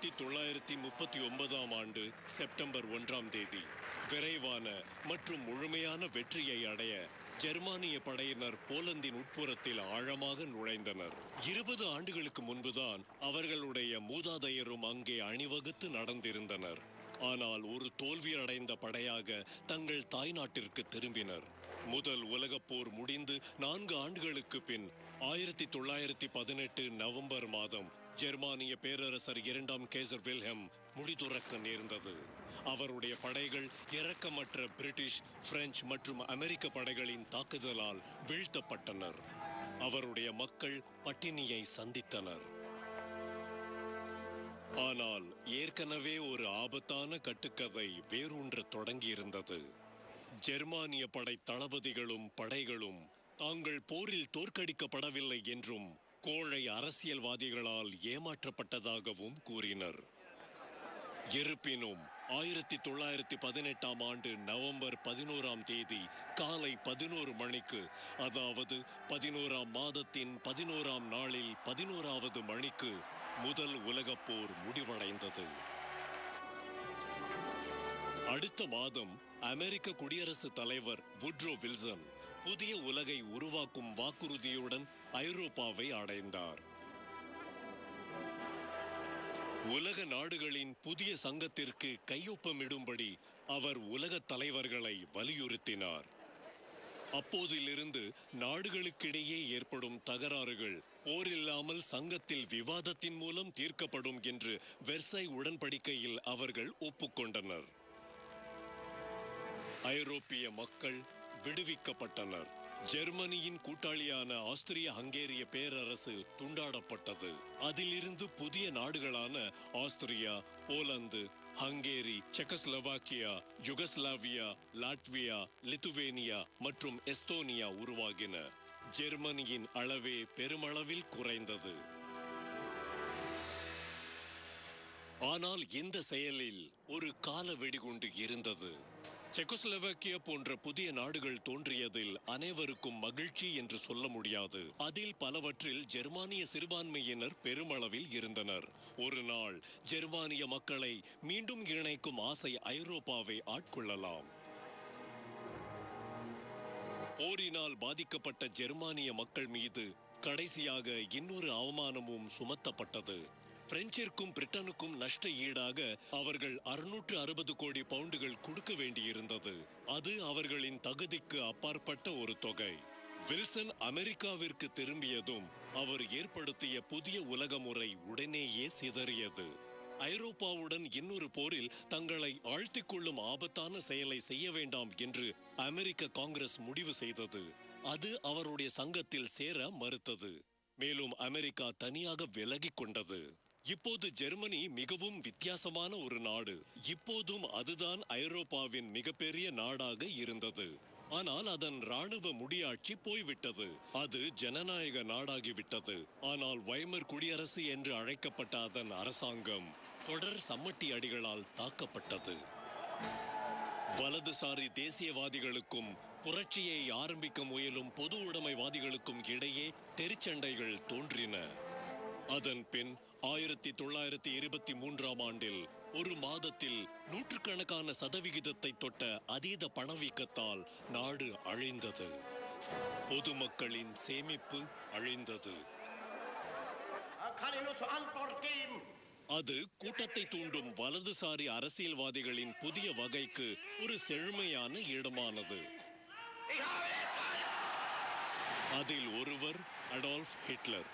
1939ஆம் ஆண்டு செப்டம்பர் 1ஆம் தேதி விரைவான மற்றும் முழுமையான வெற்றியை அடைய ஜெர்மானிய படையினர் போலந்தின் உட்புறத்தில் ஆழமாக நுழைந்தனர். 20 ஆண்டுகளுக்கு முன்புதான் அவர்களுடைய மூதாதையரும் அங்கே அணிவகுத்து நடந்திருந்தனர். ஆனால் ஒரு தோல்வியடைந்த படையாக தங்கள் தாய்நாட்டிற்கு திரும்பினர். முதல் உலகப் போர் முடிந்து 4 ஆண்டுகளுக்கு பின் 1918 நவம்பர் மாதம் ஜெர்மானிய பேரரசர் 2ஆம் கேசர் வில்ஹெம் முடிதுறக்க நேர்ந்தது. அவருடைய படைகள் இரக்கமற்ற பிரிட்டிஷ், பிரெஞ்சு மற்றும் அமெரிக்க படைகளின் தாக்குதலால் வீழ்த்தப்பட்டனர். அவருடைய மக்கள் பட்டினியை சந்தித்தனர். ஆனால் ஏற்கனவே ஒரு ஆபத்தான கட்டுக்கதை வேரூன்ற தொடங்கியிருந்தது. ஜெர்மானிய படை தளபதிகளும் படைகளும் தாங்கள் போரில் தோற்கடிக்கப்படவில்லை என்றும் கோழை அரசியல்வாதிகளால் ஏமாற்றப்பட்டதாகவும் கூறினர். இருப்பினும் 1918ஆம் ஆண்டு நவம்பர் 11ஆம் தேதி காலை 11 மணிக்கு, அதாவது 11ஆம் மாதத்தின் 11ஆம் நாளில் 11வது மணிக்கு முதல் உலகப் போர் முடிவடைந்தது. அடுத்த மாதம் அமெரிக்க குடியரசுத் தலைவர் வுட்ரோ வில்சன் புதிய உலகை உருவாக்கும் வாக்குறுதியுடன் ஐரோப்பாவை அடைந்தார். உலக நாடுகளின் புதிய சங்கத்திற்கு கையொப்பமிடும்படி அவர் உலக தலைவர்களை வலியுறுத்தினார். அப்போதிலிருந்து நாடுகளுக்கிடையே ஏற்படும் தகராறுகள் போரில்லாமல் சங்கத்தில் விவாதத்தின் மூலம் தீர்க்கப்படும் என்று வெர்சை உடன்படிக்கையில் அவர்கள் ஒப்புக்கொண்டனர். ஐரோப்பிய மக்கள் விடுவிக்கப்பட்டனர். ஜெர்மனியின் கூட்டாளியான ஆஸ்திரிய ஹங்கேரிய பேரரசு துண்டாடப்பட்டது. அதிலிருந்து புதிய நாடுகளான Austria, Poland, Hungary, Czechoslovakia, Yugoslavia, Latvia, Lithuania மற்றும் எஸ்தோனியா உருவாகின. ஜெர்மனியின் அளவே பெருமளவில் குறைந்தது. ஆனால் இந்த செயலில் ஒரு கால வெடிகுண்டு இருந்தது. செக்கோஸ்லோவாக்கியா போன்ற புதிய நாடுகள் தோன்றியதில் அனைவருக்கும் மகிழ்ச்சி என்று சொல்ல முடியாது. அதில் பலவற்றில் ஜெர்மானிய சிறுபான்மையினர் பெருமளவில் இருந்தனர். ஒரு நாள் ஜெர்மானிய மக்களை மீண்டும் இணைக்கும் ஆசை ஐரோப்பாவை ஆட்கொள்ளலாம். போரினால் பாதிக்கப்பட்ட ஜெர்மானிய மக்கள் மீது கடைசியாக இன்னொரு அவமானமும் சுமத்தப்பட்டது. பிரெஞ்சிற்கும் பிரிட்டனுக்கும் நஷ்ட ஈடாக அவர்கள் 660 கோடி பவுண்டுகள் கொடுக்க வேண்டியிருந்தது. அது அவர்களின் தகுதிக்கு அப்பாற்பட்ட ஒரு தொகை. வில்சன் அமெரிக்காவிற்கு திரும்பியதும் அவர் ஏற்படுத்திய புதிய உலக முறை உடனேயே சிதறியது. ஐரோப்பாவுடன் இன்னொரு போரில் தங்களை ஆழ்த்திக் கொள்ளும் ஆபத்தான செயலை செய்ய வேண்டாம் என்று அமெரிக்க காங்கிரஸ் முடிவு செய்தது. அது அவருடைய சங்கத்தில் சேர மறுத்தது. மேலும் அமெரிக்கா தனியாக விலகிக் கொண்டது. இப்போது ஜெர்மனி மிகவும் வித்தியாசமான ஒரு நாடு. இப்போதும் அதுதான் ஐரோப்பாவின் மிகப்பெரிய நாடாக இருந்தது. ஆனால் அதன் இராணுவ முடியாட்சி போய்விட்டது. அது ஜனநாயக நாடாகிவிட்டது. ஆனால் வைமர் குடியரசு என்று அழைக்கப்பட்ட அதன் அரசாங்கம் தொடர் சம்மட்டி அடிகளால் தாக்கப்பட்டது. வலதுசாரி தேசியவாதிகளுக்கும் புரட்சியை ஆரம்பிக்க முயலும் பொது உடைமைவாதிகளுக்கும் இடையே தெருச்சண்டைகள் தோன்றின. அதன் பின் 1923ஆம் ஆண்டில் ஒரு மாதத்தில் நூற்றுக்கணக்கான சதவிகிதத்தை தொட்ட அதீத பணவீக்கத்தால் நாடு அழிந்தது. பொதுமக்களின் சேமிப்பு அழிந்தது. அது கூட்டத்தை தூண்டும் வலதுசாரி அரசியல்வாதிகளின் புதிய வகைக்கு ஒரு செழுமையான இடமானது. அதில் ஒருவர் அடால்ஃப் ஹிட்லர்.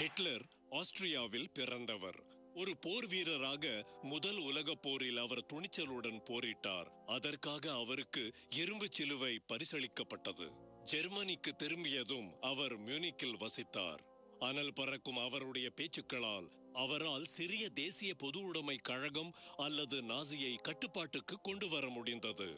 ஹிட்லர் ஆஸ்திரியாவில் பிறந்தவர். ஒரு போர் வீரராக முதல் உலகப் போரில் அவர் துணிச்சலுடன் போரிட்டார். அதற்காக அவருக்கு இரும்பு சிலுவை பரிசளிக்கப்பட்டது. ஜெர்மனிக்கு திரும்பியதும் அவர் மியூனிக்கில் வசித்தார். அனல் பறக்கும் அவருடைய பேச்சுக்களால் அவரால் சிறிய தேசிய பொது உடைமை கழகம் அல்லது நாசியை கட்டுப்பாட்டுக்கு கொண்டு வர முடிந்தது.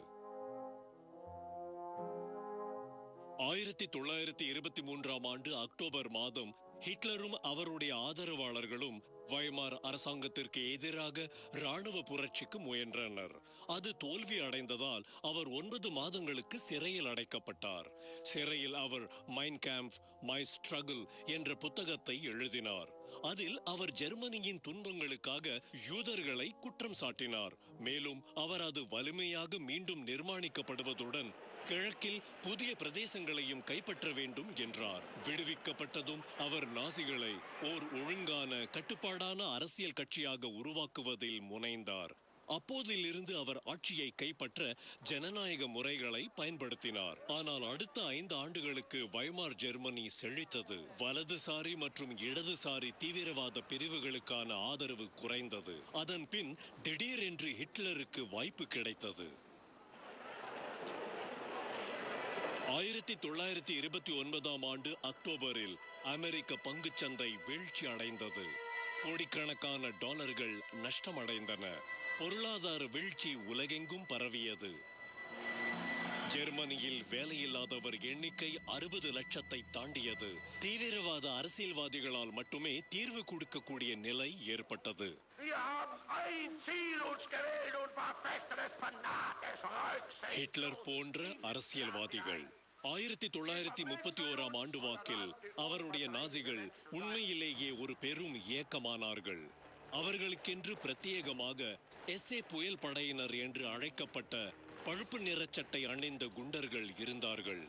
1923ஆம் ஆண்டு அக்டோபர் மாதம் ஹிட்லரும் அவருடைய ஆதரவாளர்களும் வைமார் அரசாங்கத்திற்கு எதிராக இராணுவ புரட்சிக்கு முயன்றனர். அது தோல்வி அடைந்ததால் அவர் 9 மாதங்களுக்கு சிறையில் அடைக்கப்பட்டார். சிறையில் அவர் மைன் கேம்ப், மை ஸ்ட்ரகிள் என்ற புத்தகத்தை எழுதினார். அதில் அவர் ஜெர்மனியின் துன்பங்களுக்காக யூதர்களை குற்றம் சாட்டினார். மேலும் அவர் அது வலிமையாக மீண்டும் நிர்மாணிக்கப்படுவதுடன் கிழக்கில் புதிய பிரதேசங்களையும் கைப்பற்ற வேண்டும் என்றார். விடுவிக்கப்பட்டதும் அவர் நாசிகளை ஓர் ஒழுங்கான கட்டுப்பாடான அரசியல் கட்சியாக உருவாக்குவதில் முனைந்தார். அப்போதிலிருந்து அவர் ஆட்சியை கைப்பற்ற ஜனநாயக முறைகளை பயன்படுத்தினார். ஆனால் அடுத்த 5 ஆண்டுகளுக்கு வைமார் ஜெர்மனி செழித்தது. வலதுசாரி மற்றும் இடதுசாரி தீவிரவாத பிரிவுகளுக்கான ஆதரவு குறைந்தது. அதன் பின் திடீரென்று ஹிட்லருக்கு வாய்ப்பு கிடைத்தது. 1929ஆம் ஆண்டு அக்டோபரில் அமெரிக்க பங்குச்சந்தை வீழ்ச்சி அடைந்தது. கோடிக்கணக்கான டாலர்கள் நஷ்டமடைந்தன. பொருளாதார வீழ்ச்சி உலகெங்கும் பரவியது. ஜெர்மனியில் வேலையில்லாதவர் எண்ணிக்கை 60 லட்சத்தை தாண்டியது. தீவிரவாத அரசியல்வாதிகளால் மட்டுமே தீர்வு கொடுக்கக்கூடிய நிலை ஏற்பட்டது. ஹிட்லர் போன்ற அரசியல்வாதிகள் 1931ஆம் ஆண்டு வாக்கில் அவருடைய நாசிகள் உண்மையிலேயே ஒரு பெரும் இயக்கமானார்கள். அவர்களுக்கென்று பிரத்யேகமாக எஸ்ஏ புயல் படையினர் என்று அழைக்கப்பட்ட பழுப்பு நிறச்சட்டை அணிந்த குண்டர்கள் இருந்தார்கள்.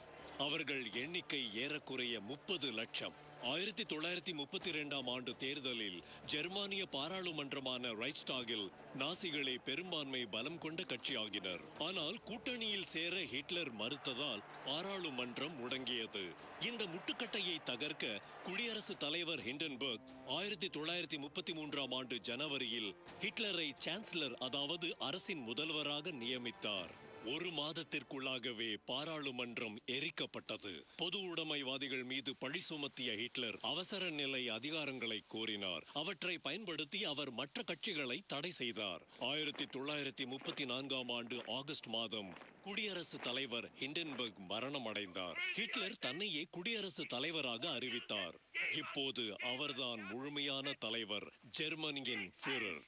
அவர்கள் எண்ணிக்கை ஏறக்குறைய 30 லட்சம். 1932ஆம் ஆண்டு தேர்தலில் ஜெர்மானிய பாராளுமன்றமான ரைட்ஸ்டாகில் நாசிகளே பெரும்பான்மை பலம் கொண்ட கட்சியாகினர். ஆனால் கூட்டணியில் சேர ஹிட்லர் மறுத்ததால் பாராளுமன்றம் முடங்கியது. இந்த முட்டுக்கட்டையை தகர்க்க குடியரசுத் தலைவர் ஹிண்டன்பர்க் 1933ஆம் ஆண்டு ஜனவரியில் ஹிட்லரை சான்சலர், அதாவது அரசின் முதல்வராக நியமித்தார். 1 மாதத்திற்குள்ளாகவே பாராளுமன்றம் எரிக்கப்பட்டது. பொது உடைமைவாதிகள் மீது பழி சுமத்திய ஹிட்லர் அவசர நிலை அதிகாரங்களை கோரினார். அவற்றை பயன்படுத்தி அவர் மற்ற கட்சிகளை தடை செய்தார். 1934ஆம் ஆண்டு ஆகஸ்ட் மாதம் குடியரசுத் தலைவர் ஹிண்டன்பர்க் மரணம் அடைந்தார். ஹிட்லர் தன்னையே குடியரசுத் தலைவராக அறிவித்தார். இப்போது அவர்தான் முழுமையான தலைவர், ஜெர்மனியின் ஃபியூரர்.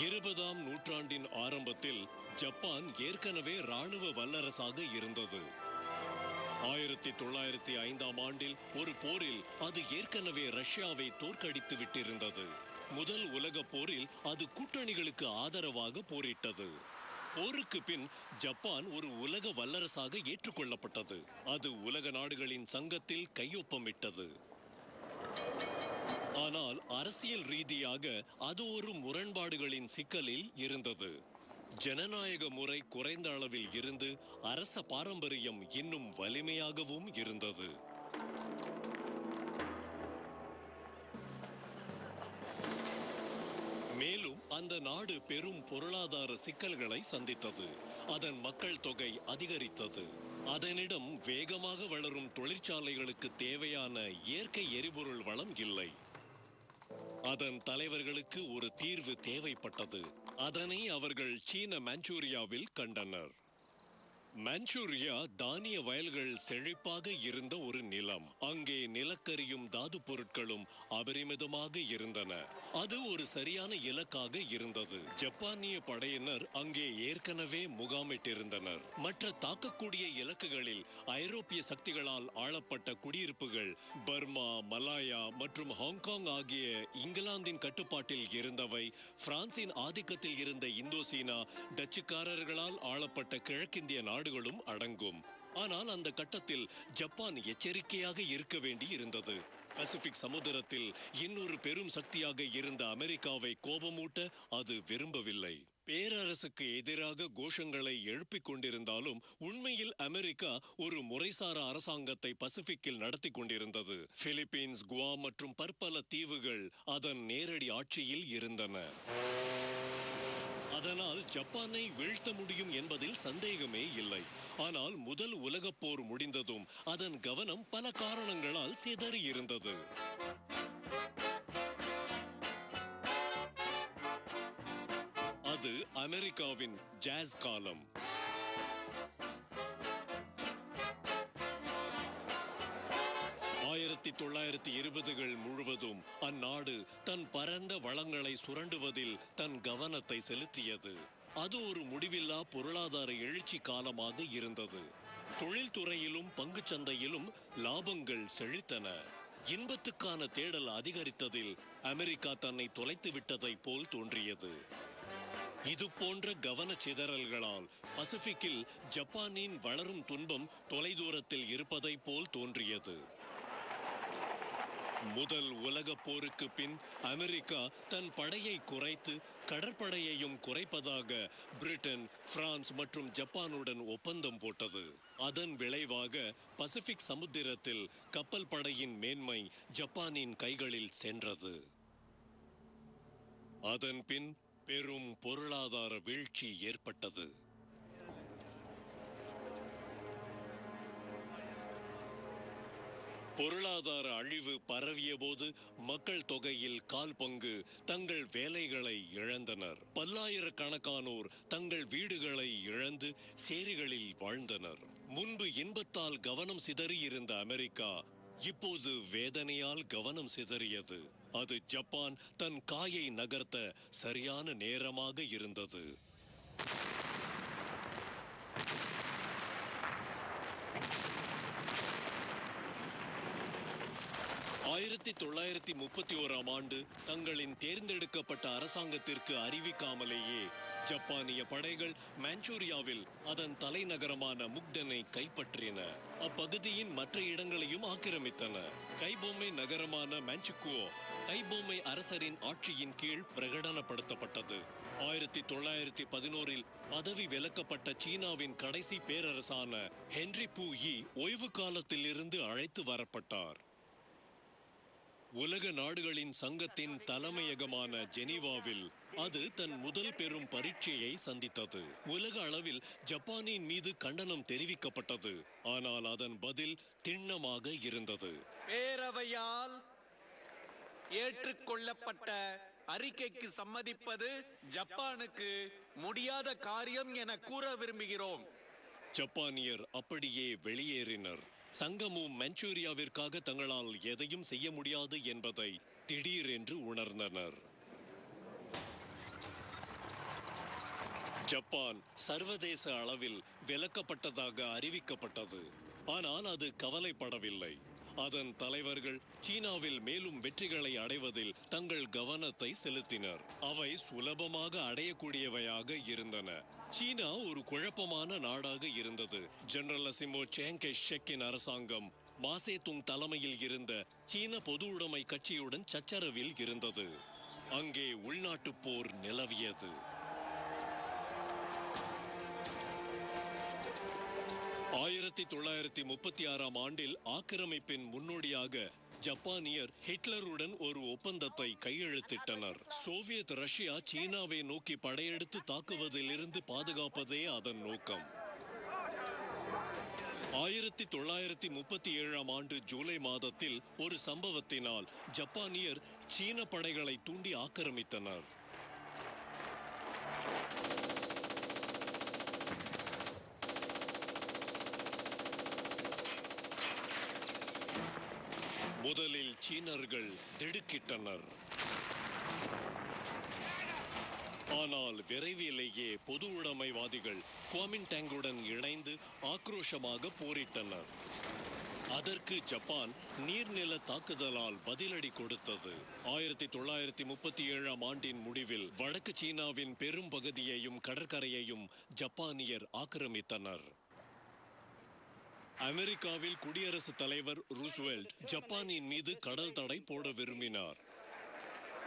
இருபதாம் நூற்றாண்டின் ஆரம்பத்தில் ஜப்பான் ஏற்கனவே ராணுவ வல்லரசாக இருந்தது. 1905ஆம் ஆண்டில் ஒரு போரில் அது ஏற்கனவே ரஷ்யாவை தோற்கடித்து விட்டிருந்தது. முதல் உலகப் போரில் அது கூட்டணிகளுக்கு ஆதரவாக போரிட்டது. போருக்கு பின் ஜப்பான் ஒரு உலக வல்லரசாக ஏற்றுக்கொள்ளப்பட்டது. அது உலக நாடுகளின் சங்கத்தில் கையொப்பமிட்டது. ஆனால் அரசியல் ரீதியாக அது ஒரு முரண்பாடுகளின் சிக்கலில் இருந்தது. ஜனநாயக முறை குறைந்த அளவில் இருந்து அரச பாரம்பரியம் இன்னும் வலிமையாகவும் இருந்தது. மேலும் அந்த நாடு பெரும் பொருளாதார சிக்கல்களை சந்தித்தது. அதன் மக்கள் தொகை அதிகரித்தது. அதனிடம் வேகமாக வளரும் தொழிற்சாலைகளுக்கு தேவையான இயற்கை எரிபொருள் வளம் இல்லை. அதன் தலைவர்களுக்கு ஒரு தீர்வு தேவைப்பட்டது. அதனை அவர்கள் சீன மாஞ்சூரியாவில் கண்டனர். மாஞ்சூரியா தானிய வயல்கள் செழிப்பாக இருந்த ஒரு நிலம். அங்கே நிலக்கரியும் தாது பொருட்களும் அபரிமிதமாக இருந்தன. அது ஒரு சரியான இலக்காக இருந்தது. ஜப்பானிய படையினர் அங்கே ஏற்கனவே முகாமிட்டிருந்தனர். மற்ற தாக்கக்கூடிய இலக்குகளில் ஐரோப்பிய சக்திகளால் ஆளப்பட்ட குடியிருப்புகள் பர்மா, மலாயா மற்றும் ஹாங்காங் ஆகிய இங்கிலாந்தின் கட்டுப்பாட்டில் இருந்தவை. பிரான்சின் ஆதிக்கத்தில் இருந்த இந்தோசீனா, டச்சுக்காரர்களால் ஆளப்பட்ட கிழக்கிந்திய நாடுகளும் அடங்கும். ஆனால் அந்த கட்டத்தில் ஜப்பான் எச்சரிக்கையாக இருக்க வேண்டி இருந்தது. பசிபிக் சமுத்திரத்தில் இன்னொரு பெரும் சக்தியாக இருந்த அமெரிக்காவை கோபமூட்ட அது விரும்பவில்லை. பேரரசுக்கு எதிராக கோஷங்களை எழுப்பிக் கொண்டிருந்தாலும் உண்மையில் அமெரிக்கா ஒரு முறைசாரா அரசாங்கத்தை பசிபிக்கில் நடத்தி கொண்டிருந்தது. பிலிப்பீன்ஸ், குவாம் மற்றும் பற்பல தீவுகள் அதன் நேரடி ஆட்சியில் இருந்தன. அதனால் ஜப்பானை வீழ்த்த முடியும் என்பதில் சந்தேகமே இல்லை. ஆனால் முதல் உலகப் போர் முடிந்ததும் அதன் கவனம் பல காரணங்களால் சிதறி இருந்தது. அது அமெரிக்காவின் ஜாஸ் காலம். 1920கள் முழுவதும் அந்நாடு தன் பரந்த வளங்களை சுரண்டுவதில் தன் கவனத்தை செலுத்தியது. அது ஒரு முடிவில்லா பொருளாதார எழுச்சி காலமாக இருந்தது. தொழில்துறையிலும் பங்குச்சந்தையிலும் லாபங்கள் செழித்தன. இன்பத்துக்கான தேடல் அதிகரித்ததில் அமெரிக்கா தன்னை தொலைத்து விட்டதை போல் தோன்றியது. இது போன்ற கவனச்சிதறல்களால் பசிபிக்கில் ஜப்பானின் வளரும் துன்பம் தொலைதூரத்தில் இருப்பதை போல் தோன்றியது. முதல் உலகப் போருக்கு பின் அமெரிக்கா தன் படையை குறைத்து கடற்படையையும் குறைப்பதாக பிரிட்டன், பிரான்ஸ் மற்றும் ஜப்பானுடன் ஒப்பந்தம் போட்டது. அதன் விளைவாக பசிபிக் சமுத்திரத்தில் கப்பல் படையின் மேன்மை ஜப்பானின் கைகளில் சென்றது. அதன் பின் பெரும் பொருளாதார வீழ்ச்சி ஏற்பட்டது. பொருளாதார அழிவு பரவிய போது மக்கள் தொகையில் 1/4 பங்கு தங்கள் வேலைகளை இழந்தனர். பல்லாயிரக்கணக்கானோர் தங்கள் வீடுகளை இழந்து சேரிகளில் வாழ்ந்தனர். முன்பு இன்பத்தால் கவனம் சிதறியிருந்த அமெரிக்கா இப்போது வேதனையால் கவனம் சிதறியது. அது ஜப்பான் தன் காயை நகர்த்த சரியான நேரமாக இருந்தது. 1931ஆம் ஆண்டு தங்களின் தேர்ந்தெடுக்கப்பட்ட அரசாங்கத்திற்கு அறிவிக்காமலேயே ஜப்பானிய படைகள் மாஞ்சூரியாவில் அதன் தலைநகரமான முக்டனை கைப்பற்றின. அப்பகுதியின் மற்ற இடங்களையும் ஆக்கிரமித்தன. கைபொம்மை நகரமான மான்சுகுவோ கைபொம்மை அரசரின் ஆட்சியின் கீழ் பிரகடனப்படுத்தப்பட்டது. 1911இல் பதவி விலக்கப்பட்ட சீனாவின் கடைசி பேரரசான ஹென்றி பூயி ஓய்வு காலத்தில் இருந்து அழைத்து வரப்பட்டார். உலக நாடுகளின் சங்கத்தின் தலைமையகமான ஜெனீவாவில் அது தன் முதல் பெரும் பரீட்சையை சந்தித்தது. உலக அளவில் ஜப்பானின் மீது கண்டனம் தெரிவிக்கப்பட்டது. ஆனால் அதன் பதில் திண்ணமாக இருந்தது. பேரவையால் ஏற்றுக்கொள்ளப்பட்ட அறிக்கைக்கு சம்மதிப்பது ஜப்பானுக்கு முடியாத காரியம் என கூற விரும்புகிறோம். ஜப்பானியர் அப்படியே வெளியேறினர். சங்கமும் மான்சூரியாவிற்காக தங்களால் எதையும் செய்ய முடியாது என்பதை திடீரென்று உணர்ந்தனர். ஜப்பான் சர்வதேச அளவில் விலக்கப்பட்டதாக அறிவிக்கப்பட்டது. ஆனால் அது கவலைப்படவில்லை. அதன் தலைவர்கள் சீனாவில் மேலும் வெற்றிகளை அடைவதில் தங்கள் கவனத்தை செலுத்தினர். அவை சுலபமாக அடையக்கூடியவையாக இருந்தன. சீனா ஒரு குழப்பமான நாடாக இருந்தது. ஜெனரல் அசிமோ சியாங் கை ஷெக்கின் அரசாங்கம் மாசேதுங் தலைமையில் இருந்த சீன பொது உடைமை கட்சியுடன் சச்சரவில் இருந்தது. அங்கே உள்நாட்டு போர் நிலவியது. 1936ஆம் ஆண்டில் ஆக்கிரமிப்பின் முன்னோடியாக ஜப்பானியர் ஹிட்லருடன் ஒரு ஒப்பந்தத்தை கையெழுத்திட்டனர். சோவியத் ரஷ்யா சீனாவை நோக்கி படையெடுத்து தாக்குவதிலிருந்து பாதுகாப்பதே அதன் நோக்கம். 1937ஆம் ஆண்டு ஜூலை மாதத்தில் ஒரு சம்பவத்தினால் ஜப்பானியர் சீன படைகளை தூண்டி ஆக்கிரமித்தனர். முதலில் சீனர்கள் திடுக்கிட்டனர். ஆனால் விரைவிலேயே பொது உடைமைவாதிகள் குவாமின்டாங்குடன் இணைந்து ஆக்ரோஷமாக போரிட்டனர். அதற்கு ஜப்பான் நீர்நில தாக்குதலால் பதிலடி கொடுத்தது. 1937ஆம் ஆண்டின் முடிவில் வடக்கு சீனாவின் பெரும் பகுதியையும் கடற்கரையையும் ஜப்பானியர் ஆக்கிரமித்தனர். அமெரிக்காவில் குடியரசுத் தலைவர் ரூஸ்வெல்ட் ஜப்பானின் மீது கடல் தடை போட விரும்பினார்.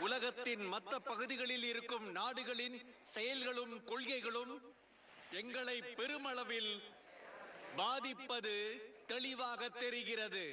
உலகத்தின் மற்ற பகுதிகளில் இருக்கும் நாடுகளின் செயல்களும் கொள்கைகளும் எங்களை பெருமளவில் பாதிப்பது தெளிவாக தெரிகிறது.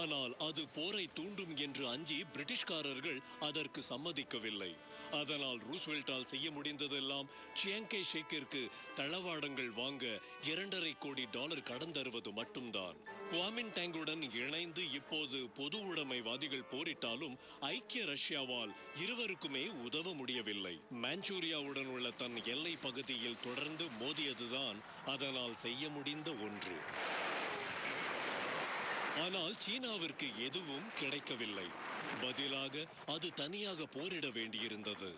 ஆனால் அது போரை தூண்டும் என்று அஞ்சி பிரிட்டிஷ்காரர்கள் அதற்கு சம்மதிக்கவில்லை. அதனால் ரூஸ்வெல்ட்டால் செய்ய முடிந்ததெல்லாம் சியாங் கை ஷெக்கிற்கு தளவாடங்கள் வாங்க $2.5 கோடி கடன் தருவது மட்டும்தான். குவாமின்டாங்குடன் இணைந்து இப்போது பொது உடைமைவாதிகள் போரிட்டாலும் ஐக்கிய ரஷ்யாவால் இருவருக்குமே உதவ முடியவில்லை. மான்சூரியாவுடன் உள்ள தன் எல்லை பகுதியில் தொடர்ந்து மோதியதுதான் அதனால் செய்ய முடிந்த ஒன்று. ஆனால் சீனாவிற்கு எதுவும் கிடைக்கவில்லை. பதிலாக அது தனியாக போரிட வேண்டியிருந்தது.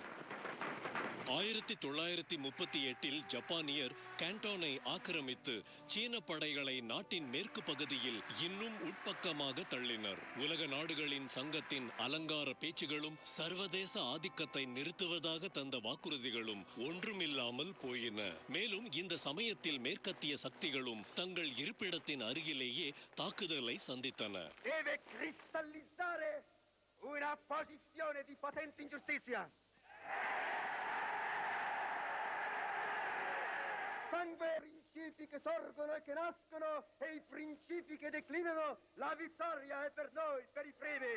1938 ஜப்பானியர் கேண்டோனை ஆக்கிரமித்து சீன படைகளை நாட்டின் மேற்கு பகுதியில் இன்னும் உட்பக்கமாக தள்ளினர். உலக நாடுகளின் சங்கத்தின் அலங்கார பேச்சுகளும் சர்வதேச ஆதிக்கத்தை நிறுத்துவதாக தந்த வாக்குறுதிகளும் ஒன்றுமில்லாமல் போயின. மேலும் இந்த சமயத்தில் மேற்கத்திய சக்திகளும் தங்கள் இருப்பிடத்தின் அருகிலேயே தாக்குதலை சந்தித்தன. Deve cristallizzare una posizione di potente ingiustizia. Sangue i principi che sorgono e che nascono e i principi che declinano, la vittoria è per noi, per i primi.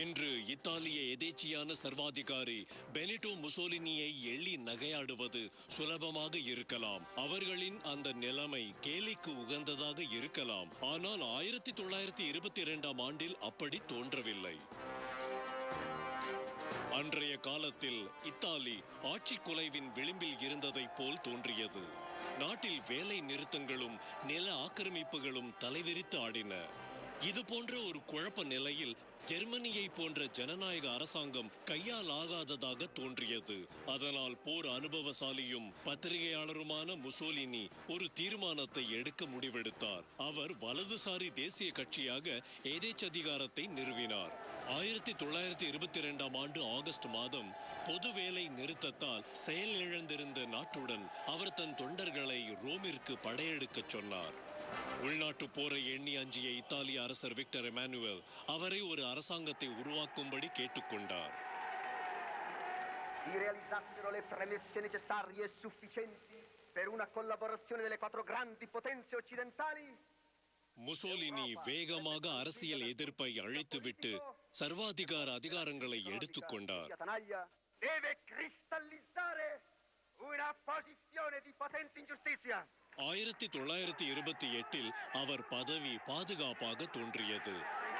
இன்று இத்தாலிய எதேச்சியான சர்வாதிகாரி பெனிட்டோ முசோலினியை எள்ளி நகையாடுவது சுலபமாக இருக்கலாம். அவர்களின் அந்த நிலைமை கேலிக்கு உகந்ததாக இருக்கலாம். ஆனால் 1922 ஆண்டில் அப்படி தோன்றவில்லை. அன்றைய காலத்தில் இத்தாலி ஆட்சி குலைவின் விளிம்பில் இருந்ததைப் போல் தோன்றியது. நாட்டில் வேலை நிறுத்தங்களும் நில ஆக்கிரமிப்புகளும் தலைவிரித்து ஆடின. இது போன்ற ஒரு குழப்ப நிலையில் ஜெர்மனியை போன்ற ஜனநாயக அரசாங்கம் கையால் ஆகாததாக தோன்றியது. அதனால் போர் அனுபவசாலியும் பத்திரிகையாளருமான முசோலினி ஒரு தீர்மானத்தை எடுக்க முடிவெடுத்தார். அவர் வலதுசாரி தேசிய கட்சியாக எதேச்சதிகாரத்தை நிறுவினார். 1922 ஆண்டு ஆகஸ்ட் மாதம் பொது வேலை நிறுத்தத்தால் செயலிழந்திருந்த நாட்டுடன் அவர் தன் தொண்டர்களை ரோமிற்கு படையெடுக்கச் சொன்னார். உள்நாட்டு போரை எண்ணி அஞ்சிய இத்தாலிய அரசர் விக்டர் எமானுவேல் அவரை ஒரு அரசாங்கத்தை உருவாக்கும்படி கேட்டுக்கொண்டார். Si realizzassero le premesse necessarie e sufficienti per una collaborazione delle quattro grandi potenze occidentali. Mussolini வேகமாக அரசியல் எதிர்ப்பை அழித்துவிட்டு சர்வாதிகார அதிகாரங்களை எடுத்துக்கொண்டார். Deve cristallizzare una posizione di potente ingiustizia. 1928 அவர் பதவி பாதுகாப்பாக தோன்றியது.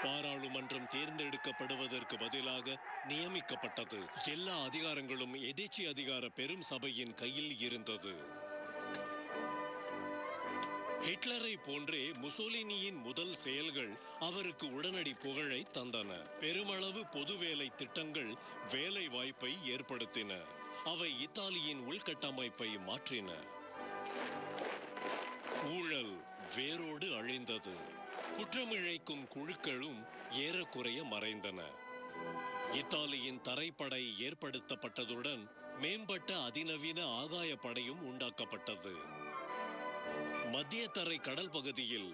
பாராளுமன்றம் தேர்ந்தெடுக்கப்படுவதற்கு பதிலாக நியமிக்கப்பட்டது. எல்லா அதிகாரங்களும் எதேச்சி அதிகார பெரும் சபையின் கையில் இருந்தது. ஹிட்லரை போன்றே முசோலினியின் முதல் செயல்கள் அவருக்கு உடனடி புகழை தந்தன. பெருமளவு பொது வேலை திட்டங்கள் வேலை வாய்ப்பை ஏற்படுத்தின. அவை இத்தாலியின் உள்கட்டமைப்பை மாற்றின. ஊழல் வேரோடு அழிந்தது. குற்றமிழைக்கும் குழுக்களும் ஏறக்குறைய மறைந்தன. இத்தாலியின் தரைப்படை ஏற்படுத்தப்பட்டதுடன் மேம்பட்ட அதிநவீன ஆகாய படையும் உண்டாக்கப்பட்டது. மத்திய தரை கடல் பகுதியில்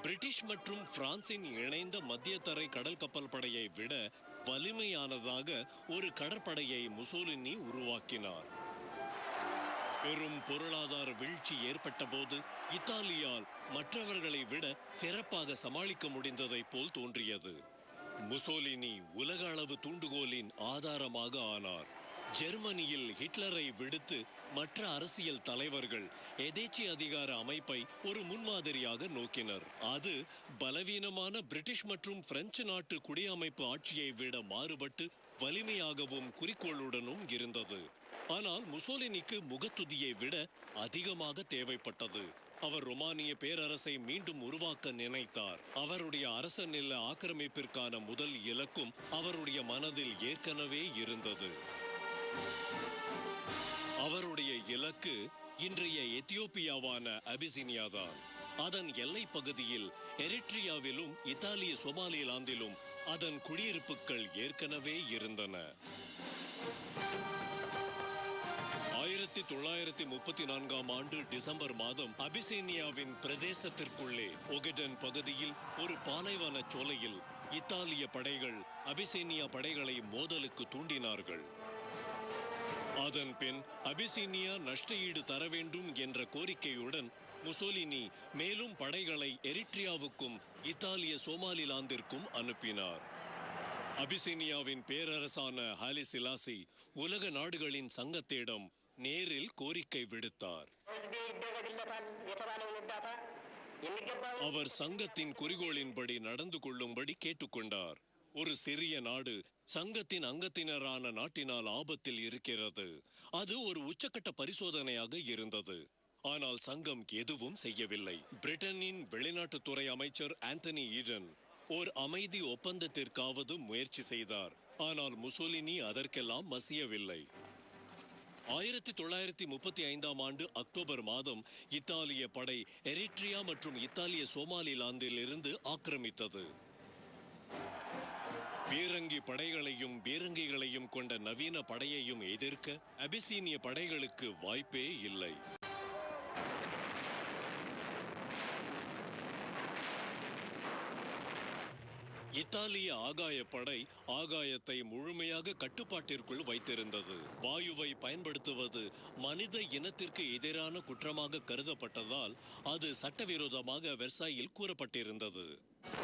பிரிட்டிஷ் மற்றும் பிரான்சின் இணைந்த மத்திய தரை கடல் கப்பல் படையை விட வலிமையானதாக ஒரு கடற்படையை முசோலினி உருவாக்கினார். பெரும் பொருளாதார வீழ்ச்சி ஏற்பட்ட போது இத்தாலியால் மற்றவர்களை விட சிறப்பாக சமாளிக்க முடிந்ததை போல் தோன்றியது. முசோலினி உலக அளவு தூண்டுகோலின் ஆதாரமாக ஆனார். ஜெர்மனியில் ஹிட்லரை விடுத்து மற்ற அரசியல் தலைவர்கள் எதேச்சி அதிகார அமைப்பை ஒரு முன்மாதிரியாக நோக்கினர். அது பலவீனமான பிரிட்டிஷ் மற்றும் பிரெஞ்சு நாட்டு குடியமைப்பு ஆட்சியை விட மாறுபட்டு வலிமையாகவும் குறிக்கோளுடனும் இருந்தது. ஆனால் முசோலினிக்கு முகத்துதியை விட அதிகமாக தேவைப்பட்டது. அவர் ரோமானிய பேரரசை மீண்டும் உருவாக்க நினைத்தார். அவருடைய அரச நில ஆக்கிரமிப்பிற்கான முதல் இலக்கும் அவருடைய மனதில் ஏற்கனவே இருந்தது. அவருடைய இலக்கு இன்றைய எத்தியோப்பியாவான அபிசினியா தான். அதன் எல்லை பகுதியில் எரிட்ரியாவிலும் இத்தாலிய சோமாலிலாந்திலும் அதன் குடியிருப்புகள் ஏற்கனவே இருந்தன. 1934 ஆண்டு டிசம்பர் மாதம் அபிசீனியாவின் பிரதேசத்திற்குள்ளே ஒகெடன் பகுதியில் ஒரு பாலைவன சோலையில் இத்தாலிய படைகள் அபிசீனியா படைகளை மோதலுக்கு தூண்டினார்கள். அதன் பின் அபிசீனியா நஷ்ட ஈடு தர வேண்டும் என்ற கோரிக்கையுடன் முசோலினி மேலும் படைகளை எரிட்ரியாவுக்கும் இத்தாலிய சோமாலிலாந்திற்கும் அனுப்பினார். அபிசீனியாவின் பேரரசான ஹாலி செலாசி உலக நாடுகளின் சங்கத்திடம் நேரில் கோரிக்கை விடுத்தார். அவர் சங்கத்தின் குறிக்கோளின்படி நடந்து கொள்ளும்படி கேட்டுக்கொண்டார். ஒரு சிறிய நாடு சங்கத்தின் அங்கத்தினரான நாட்டினால் ஆபத்தில் இருக்கிறது. அது ஒரு உச்சக்கட்ட பரிசோதனையாக இருந்தது. ஆனால் சங்கம் எதுவும் செய்யவில்லை. பிரிட்டனின் வெளிநாட்டுத்துறை அமைச்சர் ஆந்தனி ஈடன் ஓர் அமைதி ஒப்பந்தத்திற்காவது முயற்சி செய்தார். ஆனால் முசோலினி அதற்கெல்லாம் மசியவில்லை. 1935ஆம் ஆண்டு அக்டோபர் மாதம் இத்தாலிய படை எரிட்ரியா மற்றும் இத்தாலிய சோமாலிலாந்திலிருந்து ஆக்கிரமித்தது. பீரங்கி படைகளையும் பீரங்கிகளையும் கொண்ட நவீன படையையும் எதிர்க்க அபிசீனிய படைகளுக்கு வாய்ப்பே இல்லை. இத்தாலிய ஆகாயப்படை ஆகாயத்தை முழுமையாக கட்டுப்பாட்டிற்குள் வைத்திருந்தது. வாயுவை பயன்படுத்துவது மனித இனத்திற்கு எதிரான குற்றமாக கருதப்பட்டதால் அது சட்டவிரோதமாக வெர்சாயில் கூறப்பட்டிருந்தது.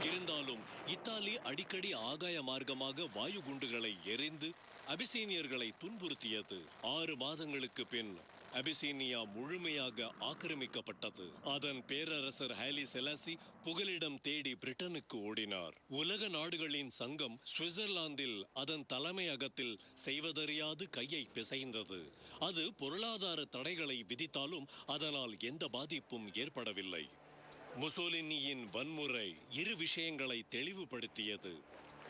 இருந்தாலும் இத்தாலி அடிக்கடி ஆகாய மார்க்கமாக வாயு குண்டுகளை எறிந்து அபிசீனியர்களை துன்புறுத்தியது. 6 மாதங்களுக்கு பின் அபிசீனியா முழுமையாக ஆக்கிரமிக்கப்பட்டது. அதன் பேரரசர் ஹேலி செலாசி புகலிடம் தேடி பிரிட்டனுக்கு ஓடினார். உலக நாடுகளின் சங்கம் சுவிட்சர்லாந்தில் அதன் தலைமையகத்தில் செய்வதறியாது கையை பிசைந்தது. அது பொருளாதார தடைகளை விதித்தாலும் அதனால் எந்த பாதிப்பும் ஏற்படவில்லை. முசோலினியின் வன்முறை 2 விஷயங்களை தெளிவுபடுத்தியது.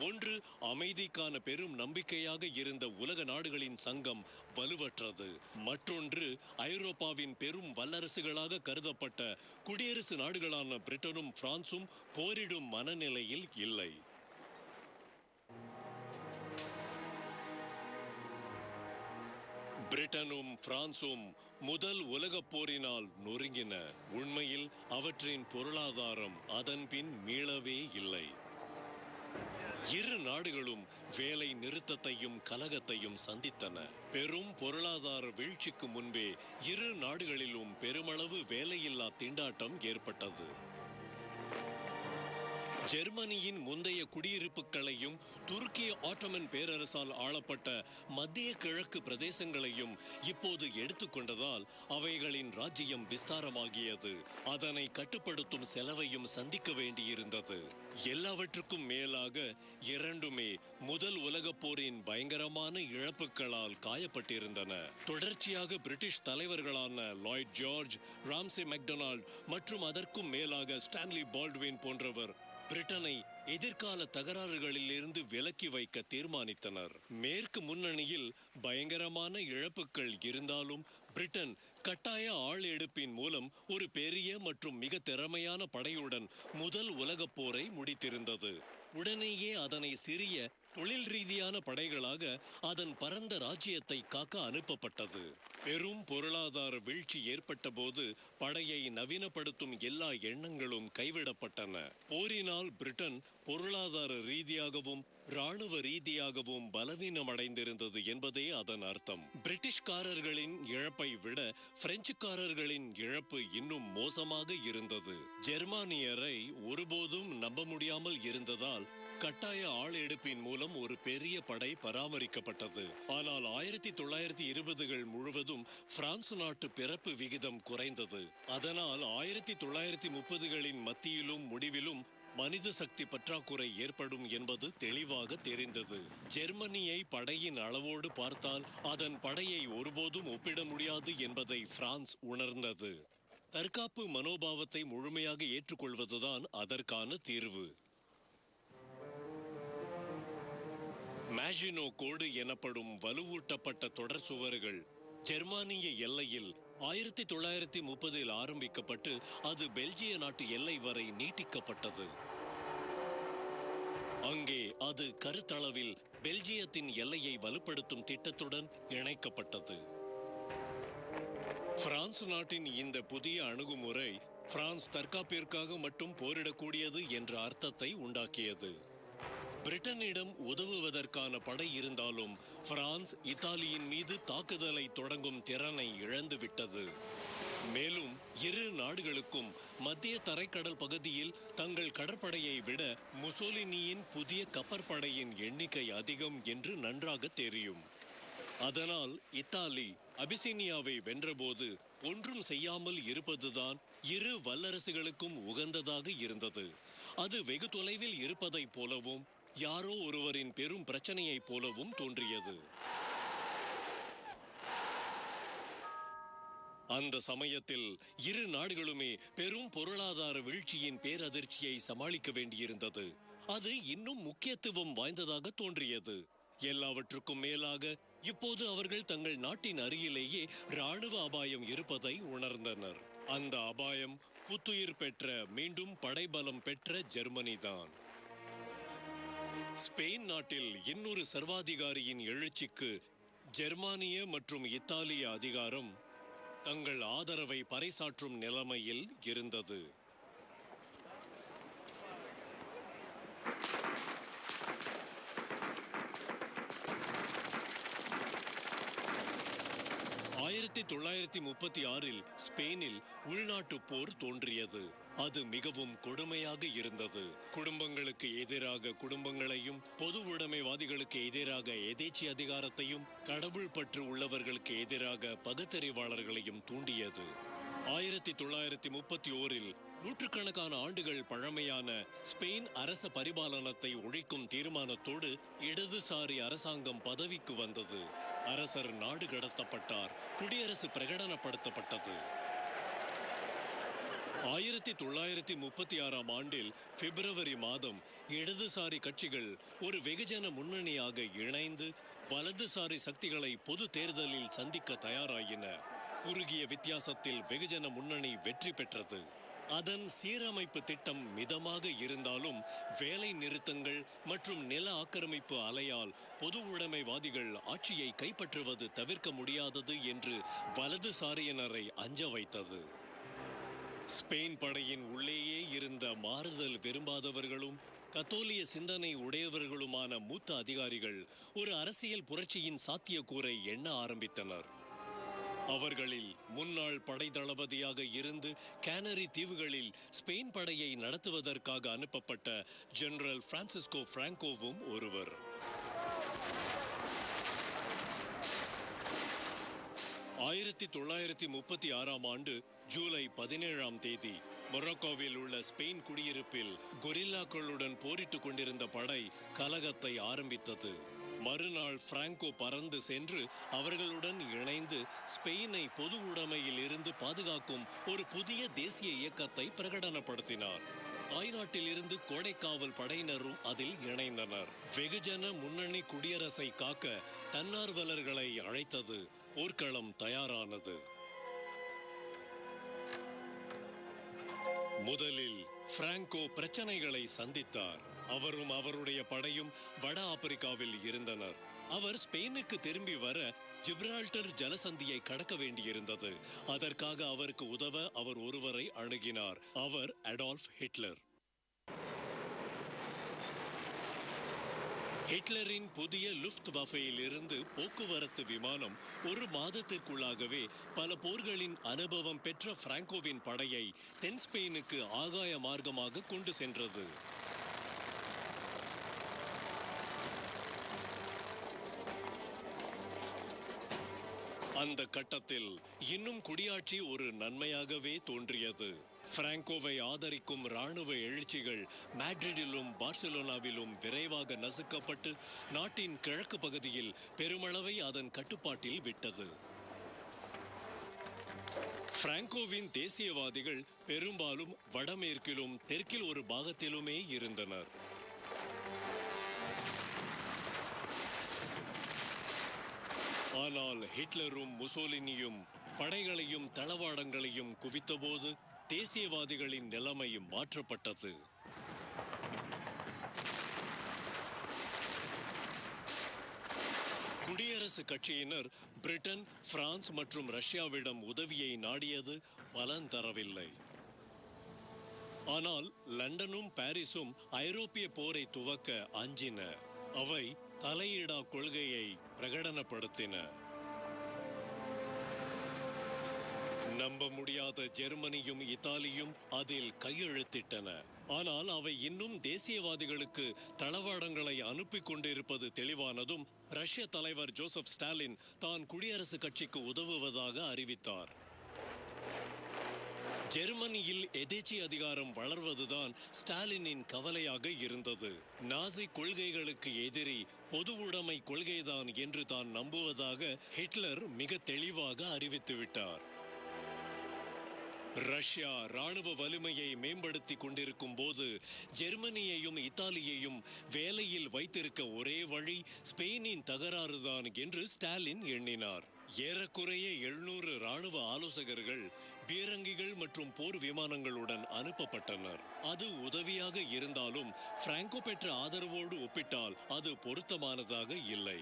ஒன்று, அமைதிக்கான பெரும் நம்பிக்கையாக இருந்த உலக நாடுகளின் சங்கம் வலுவற்றது. மற்றொன்று, ஐரோப்பாவின் பெரும் வல்லரசுகளாக கருதப்பட்ட குடியரசு நாடுகளான பிரிட்டனும் பிரான்சும் போரிடும் மனநிலையில் இல்லை. பிரிட்டனும் பிரான்சும் முதல் உலகப் போரினால் நொறுங்கின. உண்மையில் அவற்றின் பொருளாதாரம் அதன் பின் மீளவே இல்லை. 2 நாடுகளும் வேலை நிறுத்தத்தையும் கலகத்தையும் சந்தித்தன. பெரும் பொருளாதார வீழ்ச்சிக்கு முன்பே 2 நாடுகளிலும் பெருமளவு வேலையில்லா திண்டாட்டம் ஏற்பட்டது. ஜெர்மனியின் முந்தைய குடியிருப்புகளையும் துருக்கிய ஆட்டோமன் பேரரசால் ஆளப்பட்ட மத்திய கிழக்கு பிரதேசங்களையும் இப்போது எடுத்துக்கொண்டதால் அவைகளின் ராஜ்யம் விஸ்தாரமாகியது. அதனை கட்டுப்படுத்தும் செலவையும் சந்திக்க வேண்டியிருந்தது. எல்லாவற்றுக்கும் மேலாக இரண்டுமே முதல் உலகப் போரின் பயங்கரமான இழப்புகளால் காயப்பட்டிருந்தன. தொடர்ச்சியாக பிரிட்டிஷ் தலைவர்களான லாய்ட் ஜார்ஜ், ராம்சே மெக்டொனால்ட் மற்றும் அதற்கும் மேலாக ஸ்டான்லி பால்ட்வின் போன்றவர் பிரிட்டனை எதிர்கால தகராறுகளில் இருந்து விலக்கி வைக்க தீர்மானித்தனர். மேற்கு முன்னணியில் பயங்கரமான இழப்புகள் இருந்தாலும் பிரிட்டன் கட்டாய ஆள் எடுப்பின் மூலம் ஒரு பெரிய மற்றும் மிக திறமையான படையுடன் முதல் உலகப் போரை முடித்திருந்தது. உடனேயே அதனை சிறிய தொழில் ரீதியான படைகளாக அதன் பரந்த ராஜ்யத்தை காக்க அனுப்பப்பட்டது. பெரும் பொருளாதார வீழ்ச்சி ஏற்பட்ட போது படையை நவீனப்படுத்தும் எல்லா எண்ணங்களும் கைவிடப்பட்டன. போரினால் பிரிட்டன் பொருளாதார ரீதியாகவும் இராணுவ ரீதியாகவும் பலவீனமடைந்திருந்தது என்பதே அதன் அர்த்தம். பிரிட்டிஷ்காரர்களின் இழப்பை விட பிரெஞ்சுக்காரர்களின் இழப்பு இன்னும் மோசமாக இருந்தது. ஜெர்மானியரை ஒருபோதும் நம்ப முடியாமல் இருந்ததால் கட்டாய ஆள் எடுப்பின் மூலம் ஒரு பெரிய படை பராமரிக்கப்பட்டது. ஆனால் 1920கள் முழுவதும் பிரான்ஸ் நாட்டு பிறப்பு விகிதம் குறைந்தது. அதனால் 1930களின் மத்தியிலும் முடிவிலும் மனித சக்தி பற்றாக்குறை ஏற்படும் என்பது தெளிவாக தெரிந்தது. ஜெர்மனியை படையின் அளவோடு பார்த்தால் அதன் படையை ஒருபோதும் ஒப்பிட முடியாது என்பதை பிரான்ஸ் உணர்ந்தது. தற்காப்பு மனோபாவத்தை முழுமையாக ஏற்றுக்கொள்வதுதான் அதற்கான தீர்வு. மேஜினோ கோடு எனப்படும் வலுவூட்டப்பட்ட தொடர் சுவர்கள் ஜெர்மானிய எல்லையில் 1930இல் ஆரம்பிக்கப்பட்டு அது பெல்ஜிய நாட்டு எல்லை வரை நீட்டிக்கப்பட்டது. அங்கே அது கருத்தளவில் பெல்ஜியத்தின் எல்லையை வலுப்படுத்தும் திட்டத்துடன் இணைக்கப்பட்டது. பிரான்ஸ் நாட்டின் இந்த புதிய அணுகுமுறை பிரான்ஸ் தற்காப்பிற்காக மட்டும் போரிடக்கூடியது என்ற அர்த்தத்தை உண்டாக்கியது. பிரிட்டனிடம் உதவுவதற்கான படை இருந்தாலும் பிரான்ஸ் இத்தாலியின் மீது தாக்குதலை தொடங்கும் திறனை இழந்துவிட்டது. மேலும் 2 நாடுகளுக்கும் மத்திய தரைக்கடல் பகுதியில் தங்கள் கடற்படையை விட முசோலினியின் புதிய கப்பற்படையின் எண்ணிக்கை அதிகம் என்று நன்றாக தெரியும். அதனால் இத்தாலி அபிசீனியாவை வென்றபோது ஒன்றும் செய்யாமல் இருப்பதுதான் 2 வல்லரசுகளுக்கும் உகந்ததாக இருந்தது. அது வெகு தொலைவில் இருப்பதைப் போலவும் யாரோ ஒருவரின் பெரும் பிரச்சனையைப் போலவும் தோன்றியது. அந்த சமயத்தில் இரு நாடுகளுமே பெரும் பொருளாதார வீழ்ச்சியின் பேரதிர்ச்சியை சமாளிக்க வேண்டியிருந்தது. அது இன்னும் முக்கியத்துவம் வாய்ந்ததாக தோன்றியது. எல்லாவற்றுக்கும் மேலாக இப்போது அவர்கள் தங்கள் நாட்டின் அருகிலேயே ராணுவ அபாயம் இருப்பதை உணர்ந்தனர். அந்த அபாயம் புத்துயிர் பெற்ற, மீண்டும் படைபலம் பெற்ற ஜெர்மனிதான். ஸ்பெயின் நாட்டில் இன்னொரு சர்வாதிகாரியின் எழுச்சிக்கு ஜெர்மானிய மற்றும் இத்தாலிய அதிகாரம் தங்கள் ஆதரவை பறைசாற்றும் நிலைமையில் இருந்தது. ஆயிரத்தி 1936 ஸ்பெயினில் உள்நாட்டு போர் தோன்றியது. அது மிகவும் கொடுமையாக இருந்தது. குடும்பங்களுக்கு எதிராக குடும்பங்களையும், பொது உடைமைவாதிகளுக்கு எதிராக எதேச்சி அதிகாரத்தையும், கடவுள் பற்று உள்ளவர்களுக்கு எதிராக பகுத்தறிவாளர்களையும் தூண்டியது. 1931 நூற்றுக்கணக்கான ஆண்டுகள் பழமையான ஸ்பெயின் அரச பரிபாலனத்தை ஒழிக்கும் தீர்மானத்தோடு இடதுசாரி அரசாங்கம் பதவிக்கு வந்தது. அரசர் நாடு கடத்தப்பட்டார். குடியரசு பிரகடனப்படுத்தப்பட்டது. 1936 பிப்ரவரி மாதம் இடதுசாரி கட்சிகள் ஒரு வெகுஜன முன்னணியாக இணைந்து வலதுசாரி சக்திகளை பொது தேர்தலில் சந்திக்க தயாராயின. குறுகிய வித்தியாசத்தில் வெகுஜன முன்னணி வெற்றி பெற்றது. அதன் சீரமைப்பு திட்டம் மிதமாக இருந்தாலும் வேலை நிறுத்தங்கள் மற்றும் நில ஆக்கிரமிப்பு அலையால் பொது உடைமைவாதிகள் ஆட்சியை கைப்பற்றுவது தவிர்க்க முடியாதது என்று வலதுசாரியினரை அஞ்ச வைத்தது. ஸ்பெயின் படையின் உள்ளேயே இருந்த மாறுதல் விரும்பாதவர்களும் கத்தோலிய சிந்தனை உடையவர்களுமான மூத்த அதிகாரிகள் ஒரு அரசியல் புரட்சியின் சாத்தியக்கூறை எண்ண ஆரம்பித்தனர். அவர்களில் முன்னாள் படை தளபதியாக இருந்து கேனரி தீவுகளில் ஸ்பெயின் படையை நடத்துவதற்காக அனுப்பப்பட்ட ஜெனரல் பிரான்சிஸ்கோ பிராங்கோவும் ஒருவர். 1936 ஜூலை 17 மொரோக்கோவில் உள்ள ஸ்பெயின் குடியிருப்பில் கொரில்லாக்களுடன் போரிட்டுக் கொண்டிருந்த படை கலகத்தை ஆரம்பித்தது. மறுநாள் பிராங்கோ பறந்து சென்று அவர்களுடன் இணைந்து ஸ்பெயினை பொது உடைமையில் இருந்து பாதுகாக்கும் ஒரு புதிய தேசிய இயக்கத்தை பிரகடனப்படுத்தினார். தாய்நாட்டில் இருந்து கோடைக்காவல் படையினரும் அதில் இணைந்தனர். வெகுஜன முன்னணி குடியரசை காக்க தன்னார்வலர்களை அழைத்தது. போர்க்களம் தயாரானது. முதலில் பிராங்கோ பிரச்சனைகளை சந்தித்தார். அவரும் அவருடைய படையும் வட ஆப்பிரிக்காவில் இருந்தனர். அவர் ஸ்பெயினுக்கு திரும்பி வர ஜிப்ரால்டர் ஜலசந்தியை கடக்க வேண்டியிருந்தது. அதற்காக அவருக்கு உதவ அவர் ஒருவரை அணுகினார். அவர் அடால்ஃப் ஹிட்லர். ஹிட்லரின் புதிய லுஃப்ட்வாஃபேயில் இருந்து போக்குவரத்து விமானம் ஒரு மாதத்திற்குள்ளாகவே பல போர்களின் அனுபவம் பெற்ற பிராங்கோவின் படையை தென் ஸ்பெயினுக்கு ஆகாய மார்க்கமாக கொண்டு சென்றது. அந்த கட்டத்தில் இன்னும் குடியாட்சி ஒரு நன்மையாகவே தோன்றியது. பிராங்கோவை ஆதரிக்கும் ராணுவ எழுச்சிகள் மேட்ரிடிலும் பார்சிலோனாவிலும் விரைவாக நசுக்கப்பட்டு நாட்டின் கிழக்கு பகுதியில் பெருமளவை அதன் கட்டுப்பாட்டில் விட்டது. பிராங்கோவின் தேசியவாதிகள் பெரும்பாலும் வடமேற்கிலும் தெற்கில் ஒரு பாகத்திலுமே இருந்தனர். ஆனால் ஹிட்லரும் முசோலினியும் படைகளையும் தளவாடங்களையும் குவித்தபோது தேசியவாதிகளின் நிலைமை மாற்றப்பட்டது. குடியரசு கட்சியினர் பிரிட்டன், பிரான்ஸ் மற்றும் ரஷ்யாவிடம் உதவியை நாடியது பலன் தரவில்லை. ஆனால் லண்டனும் பாரிஸும் ஐரோப்பிய போரை துவக்க அஞ்சின. அவை தலையிடா கொள்கையை பிரகடனப்படுத்தின. நம்ப முடியாத ஜெர்மனியும் இத்தாலியும் அதில் கையெழுத்திட்டன. ஆனால் அவை இன்னும் தேசியவாதிகளுக்கு தளவாடங்களை அனுப்பி கொண்டிருப்பது தெளிவானதும் ரஷ்ய தலைவர் ஜோசப் ஸ்டாலின் தான் குடியரசு கட்சிக்கு உதவுவதாக அறிவித்தார். ஜெர்மனியில் எதேச்சி அதிகாரம் வளர்வதுதான் ஸ்டாலினின் கவலையாக இருந்தது. நாசி கொள்கைகளுக்கு எதிரி பொது உடைமை கொள்கைதான் என்று தான் நம்புவதாக ஹிட்லர் மிக தெளிவாக அறிவித்துவிட்டார். ரஷ்யா ராணுவ வலிமையை மேம்படுத்தி கொண்டிருக்கும் போது ஜெர்மனியையும் இத்தாலியையும் வேலையில் வைத்திருக்க ஒரே வழி ஸ்பெயினின் தகராறுதான் என்று ஸ்டாலின் எண்ணினார். ஏறக்குறைய 700 ராணுவ ஆலோசகர்கள் பீரங்கிகள் மற்றும் போர் விமானங்களுடன் அனுப்பப்பட்டனர். அது உதவியாக இருந்தாலும் பிராங்கோ பெற்ற ஆதரவோடு ஒப்பிட்டால் அது பொருத்தமானதாக இல்லை.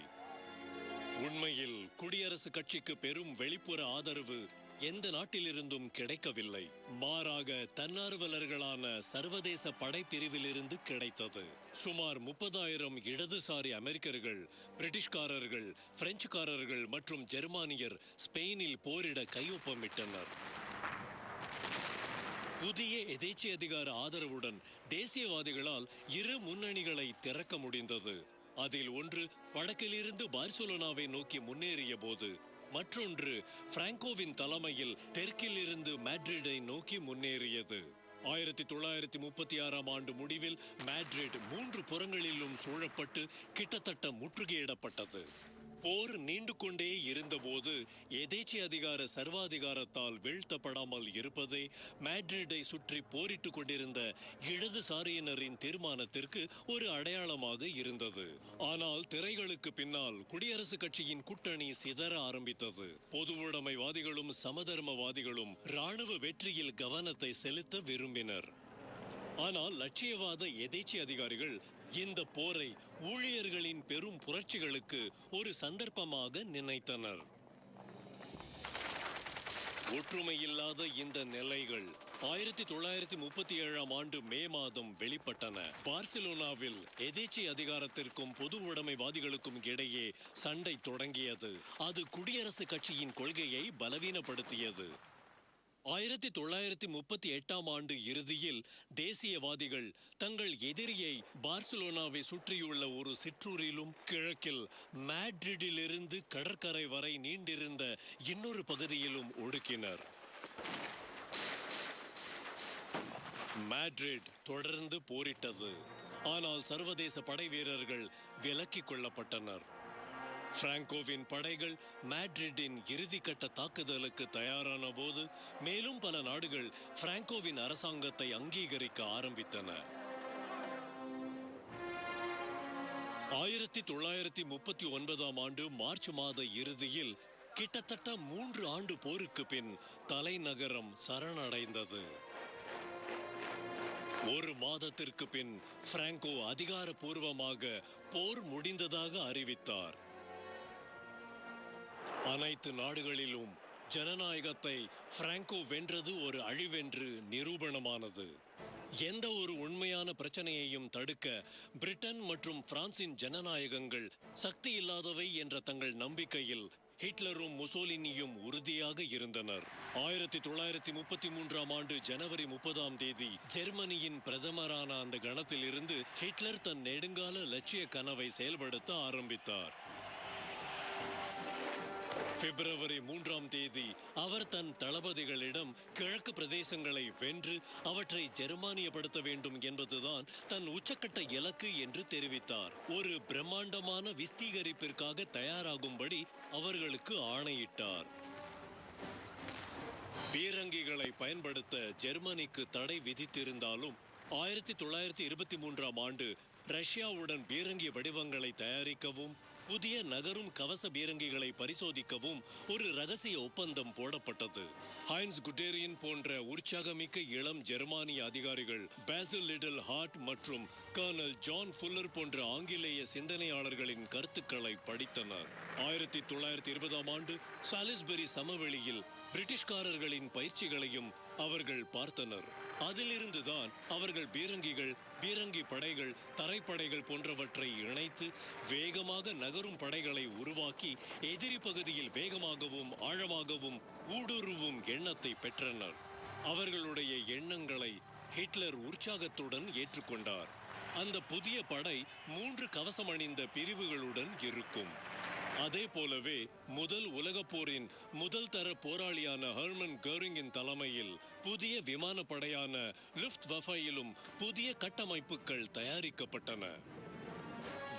உண்மையில் குடியரசுக் கட்சிக்கு பெரும் வெளிப்புற ஆதரவு எந்த நாட்டிலிருந்தும் கிடைக்கவில்லை. மாறாக தன்னார்வலர்களான சர்வதேச படைப்பிரிவிலிருந்து கிடைத்தது. சுமார் 30,000 இடதுசாரி அமெரிக்கர்கள், பிரிட்டிஷ்காரர்கள், பிரெஞ்சுக்காரர்கள் மற்றும் ஜெர்மானியர் ஸ்பெயினில் போரிட கையொப்பமிட்டனர். புதிய எதேச்சை அதிகார ஆதரவுடன் தேசியவாதிகளால் இரு முன்னணிகளை திறக்க முடிந்தது. அதில் ஒன்று வடக்கிலிருந்து பார்சிலோனாவை நோக்கி முன்னேறிய போது, மற்றொன்று பிராங்கோவின் தலைமையில் தெற்கில் இருந்து மேட்ரிடை நோக்கி முன்னேறியது. 1936ஆம் ஆண்டு முடிவில் மேட்ரிட் 3 புறங்களிலும் சூழப்பட்டு கிட்டத்தட்ட முற்றுகையிடப்பட்டது. போர் நீண்டு கொண்டே இருந்தபோது எதேச்சை அதிகார சர்வாதிகாரத்தால் வீழ்த்தப்படாமல் இருப்பதே மேட்ரிடை சுற்றி போரிட்டு கொண்டிருந்த இடதுசாரியினரின் தீர்மானத்திற்கு ஒரு அடையாளமாக இருந்தது. ஆனால் திரைகளுக்கு பின்னால் குடியரசுக் கட்சியின் கூட்டணி சிதற ஆரம்பித்தது. பொதுவுடைமைவாதிகளும் சமதர்மவாதிகளும் ராணுவ வெற்றியில் கவனத்தை செலுத்த விரும்பினர். ஆனால் லட்சியவாத எதேச்சை அதிகாரிகள் இந்த போரை ஊழியர்களின் பெரும் புரட்சிகளுக்கு ஒரு சந்தர்ப்பமாக நினைத்தனர். ஒற்றுமையில்லாத இந்த நிலைகள் 1937ஆம் ஆண்டு மே மாதம் வெளிப்பட்டன. பார்சிலோனாவில் எதேச்சை அதிகாரத்திற்கும் பொது உடைமைவாதிகளுக்கும் இடையே சண்டை தொடங்கியது. அது குடியரசுக் கட்சியின் கொள்கையை பலவீனப்படுத்தியது. 1938ஆம் ஆண்டு இறுதியில் தேசியவாதிகள் தங்கள் எதிரியை பார்சிலோனாவை சுற்றியுள்ள ஒரு சிற்றூரிலும் கிழக்கில் மேட்ரிடிலிருந்து கடற்கரை வரை நீண்டிருந்த இன்னொரு பகுதியிலும் ஒடுக்கினர். மேட்ரிட் தொடர்ந்து போரிட்டது. ஆனால் சர்வதேச படை வீரர்கள் விலக்கிக் கொள்ளப்பட்டனர். பிராங்கோவின் படைகள் மேட்ரிட்டின் இறுதிக்கட்ட தாக்குதலுக்கு தயாரான போது மேலும் பல நாடுகள் பிராங்கோவின் அரசாங்கத்தை அங்கீகரிக்க ஆரம்பித்தன. 1939ஆம் ஆண்டு மார்ச் மாத இறுதியில் கிட்டத்தட்ட 3 ஆண்டு போருக்கு பின் தலைநகரம் சரணடைந்தது. ஒரு மாதத்திற்கு பின் பிராங்கோ அதிகாரப்பூர்வமாக போர் முடிந்ததாக அறிவித்தார். அனைத்து நாடுகளிலும் ஜனநாயகத்தை பிராங்கோ வென்றது ஒரு அழிவென்று நிரூபணமானது. எந்த ஒரு உண்மையான பிரச்சனையையும் தடுக்க பிரிட்டன் மற்றும் பிரான்சின் ஜனநாயகங்கள் சக்தி இல்லாதவை என்ற தங்கள் நம்பிக்கையில் ஹிட்லரும் முசோலினியும் உறுதியாக இருந்தனர். 1933ஆம் ஆண்டு ஜனவரி 30ஆம் தேதி ஜெர்மனியின் பிரதமரான அந்த கணத்தில் இருந்து ஹிட்லர் தன் நெடுங்கால லட்சிய கனவை செயல்படுத்த ஆரம்பித்தார். பிப்ரவரி 3ஆம் தேதி அவர் தன் தளபதிகளிடம் கிழக்கு பிரதேசங்களை வென்று அவற்றை ஜெர்மானியப்படுத்த வேண்டும் என்பதுதான் தன் உச்சக்கட்ட இலக்கு என்று தெரிவித்தார். ஒரு பிரம்மாண்டமான விஸ்தீகரிப்பிற்காக தயாராகும்படி அவர்களுக்கு ஆணையிட்டார். பீரங்கிகளை பயன்படுத்த ஜெர்மனிக்கு தடை விதித்திருந்தாலும் 1923ஆம் ஆண்டு ரஷ்யாவுடன் பீரங்கி வடிவங்களை தயாரிக்கவும் புதிய நகரும் கவச பீரங்கிகளை பரிசோதிக்கவும் ஒரு ரகசிய ஒப்பந்தம் போடப்பட்டது. ஹைன்ஸ் குட்டேரியன் போன்ற உற்சாகமிக்க இளம் ஜெர்மானிய அதிகாரிகள் பாசில் லிட்டில் ஹார்ட் மற்றும் கர்னல் ஜான் ஃபுல்லர் போன்ற ஆங்கிலேய சிந்தனையாளர்களின் கருத்துக்களை படித்தனர். 1920ஆம் ஆண்டு சாலிஸ்பரி சமவெளியில் பிரிட்டிஷ்காரர்களின் பயிற்சிகளையும் அவர்கள் பார்த்தனர். அதிலிருந்துதான் அவர்கள் பீரங்கிகள், பீரங்கி படைகள், தரைப்படைகள் போன்றவற்றை இணைத்து வேகமாக நகரும் படைகளை உருவாக்கி எதிரி பகுதியில் வேகமாகவும் ஆழமாகவும் ஊடுருவும் எண்ணத்தை பெற்றனர். அவர்களுடைய எண்ணங்களை ஹிட்லர் உற்சாகத்துடன் ஏற்றுக்கொண்டார். அந்த புதிய படை 3 கவசம் அணிந்த பிரிவுகளுடன் இருக்கும். அதே போலவே முதல் உலகப் போரின் முதல் தர போராளியான ஹெர்மன் கோரிங்கின் தலைமையில் புதிய விமானப்படையான லுஃப்ட்வஃபையிலும் புதிய கட்டமைப்புகள் தயாரிக்கப்பட்டன.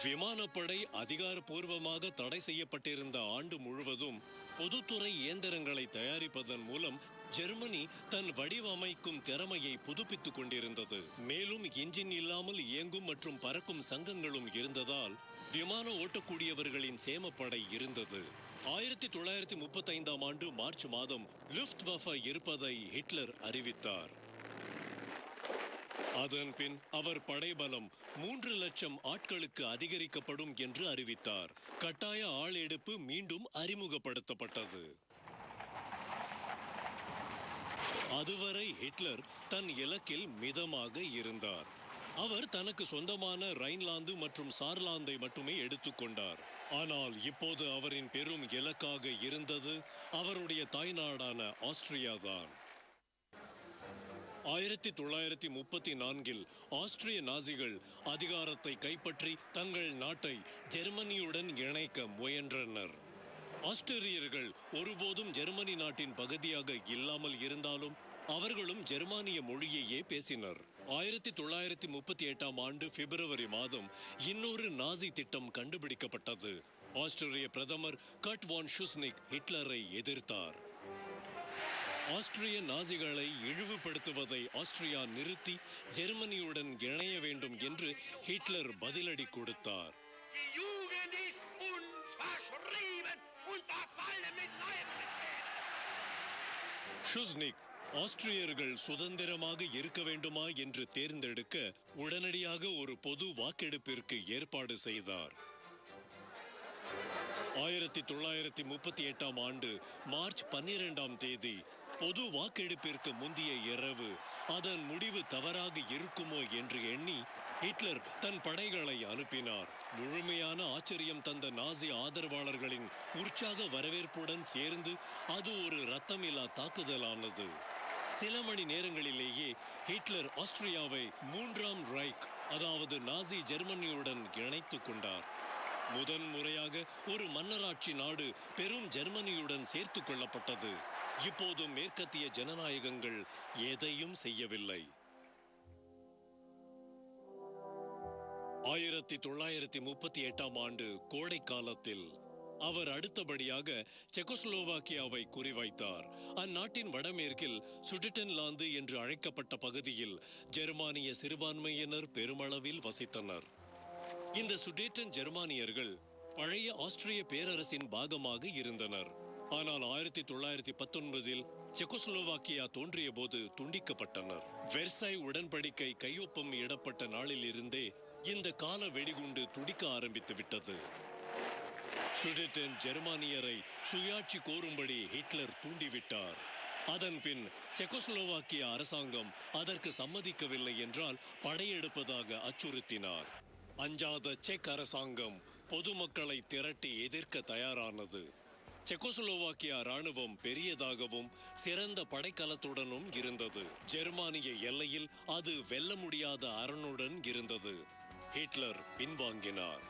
விமானப்படை அதிகாரப்பூர்வமாக தடை செய்யப்பட்டிருந்த ஆண்டு முழுவதும் பொதுத்துறை இயந்திரங்களை தயாரிப்பதன் மூலம் ஜெர்மனி தன் வடிவமைக்கும் திறமையை புதுப்பித்துக் கொண்டிருந்தது. மேலும் என்ஜின் இல்லாமல் இயங்கும் மற்றும் பறக்கும் சங்கங்களும் இருந்ததால் விமான ஓட்டக்கூடியவர்களின் சேமப்படை இருந்தது. 1935ஆம் ஆண்டு மார்ச் மாதம் லுஃப்ட்வாஃபே இருப்பதை ஹிட்லர் அறிவித்தார். அதன் பின் அவர் படைபலம் 3 லட்சம் ஆட்களுக்கு அதிகரிக்கப்படும் என்று அறிவித்தார். கட்டாய ஆள் எடுப்பு மீண்டும் அறிமுகப்படுத்தப்பட்டது. அதுவரை ஹிட்லர் தன் இலக்கில் மிதமாக இருந்தார். அவர் தனக்கு சொந்தமான ரைன்லாந்து மற்றும் சார்லாந்தை மட்டுமே எடுத்துக்கொண்டார். ஆனால் இப்போது அவரின் பெரும் இலக்காக இருந்தது அவருடைய தாய்நாடான ஆஸ்திரியா தான். 1934இல் ஆஸ்திரிய நாசிகள் அதிகாரத்தை கைப்பற்றி தங்கள் நாட்டை ஜெர்மனியுடன் இணைக்க முயன்றனர். ஆஸ்திரியர்கள் ஒருபோதும் ஜெர்மனி நாட்டின் பகுதியாக இல்லாமல் இருந்தாலும் அவர்களும் ஜெர்மானிய மொழியையே பேசினர். 1938ஆம் ஆண்டு பிப்ரவரி மாதம் இன்னொரு நாசி திட்டம் கண்டுபிடிக்கப்பட்டது. ஆஸ்திரிய பிரதமர் கர்ட் வான் ஷுஸ்னிக் ஹிட்லரை எதிர்த்தார். ஆஸ்திரிய நாசிகளை இழிவுபடுத்துவதை ஆஸ்திரியா நிறுத்தி ஜெர்மனியுடன் இணைய வேண்டும் என்று ஹிட்லர் பதிலடி கொடுத்தார். ஷுஸ்னிக் ஆஸ்திரியர்கள் சுதந்திரமாக இருக்க வேண்டுமா என்று தேர்ந்தெடுக்க உடனடியாக ஒரு பொது வாக்கெடுப்பிற்கு ஏற்பாடு செய்தார். 1938ஆம் ஆண்டு மார்ச் 12ஆம் தேதி பொது வாக்கெடுப்பிற்கு முந்தைய இரவு அதன் முடிவு தவறாக இருக்குமோ என்று எண்ணி ஹிட்லர் தன் படைகளை அனுப்பினார். முழுமையான ஆச்சரியம் தந்த நாசி ஆதரவாளர்களின் உற்சாக வரவேற்புடன் சேர்ந்து அது ஒரு இரத்தமில்லா தாக்குதலானது. சில மணி நேரங்களிலேயே ஹிட்லர் ஆஸ்திரியாவை 3ஆம் ரைக், அதாவது நாசி ஜெர்மனியுடன் இணைத்துக் கொண்டார். முதன் முறையாக ஒரு மன்னராட்சி நாடு பெரும் ஜெர்மனியுடன் சேர்த்து கொள்ளப்பட்டது. இப்போது மேற்கத்திய ஜனநாயகங்கள் எதையும் செய்யவில்லை. 1938ஆம் ஆண்டு கோடை காலத்தில் அவர் அடுத்தபடியாக செக்கோஸ்லோவாக்கியாவை குறிவைத்தார். அந்நாட்டின் வடமேற்கில் சுடெட்டன்லாந்து என்று அழைக்கப்பட்ட பகுதியில் ஜெர்மானிய சிறுபான்மையினர் பெருமளவில் வசித்தனர். இந்த சுடேட்டன் ஜெர்மானியர்கள் பழைய ஆஸ்திரிய பேரரசின் பாகமாக இருந்தனர். ஆனால் 1919இல் செக்கோஸ்லோவாக்கியா தோன்றிய போது துண்டிக்கப்பட்டனர். வெர்சாய் உடன்படிக்கை கையொப்பம் இடப்பட்ட நாளில் இருந்தே இந்த கால வெடிகுண்டு துடிக்க ஆரம்பித்து விட்டது. சுடெட்டன் ஜெர்மானியரை சுயாட்சி கோரும்படி ஹிட்லர் தூண்டிவிட்டார். அதன் பின் செக்கோஸ்லோவாக்கியா அரசாங்கம் அதற்கு சம்மதிக்கவில்லை என்றால் படையெடுப்பதாக அச்சுறுத்தினார். அஞ்சாத செக் அரசாங்கம் பொதுமக்களை திரட்டி எதிர்க்க தயாரானது. செக்கோஸ்லோவாக்கியா ராணுவம் பெரியதாகவும் சிறந்த படைக்கலத்துடனும் இருந்தது. ஜெர்மானிய எல்லையில் அது வெல்ல முடியாத அரணுடன் இருந்தது. ஹிட்லர் பின்வாங்கினார்.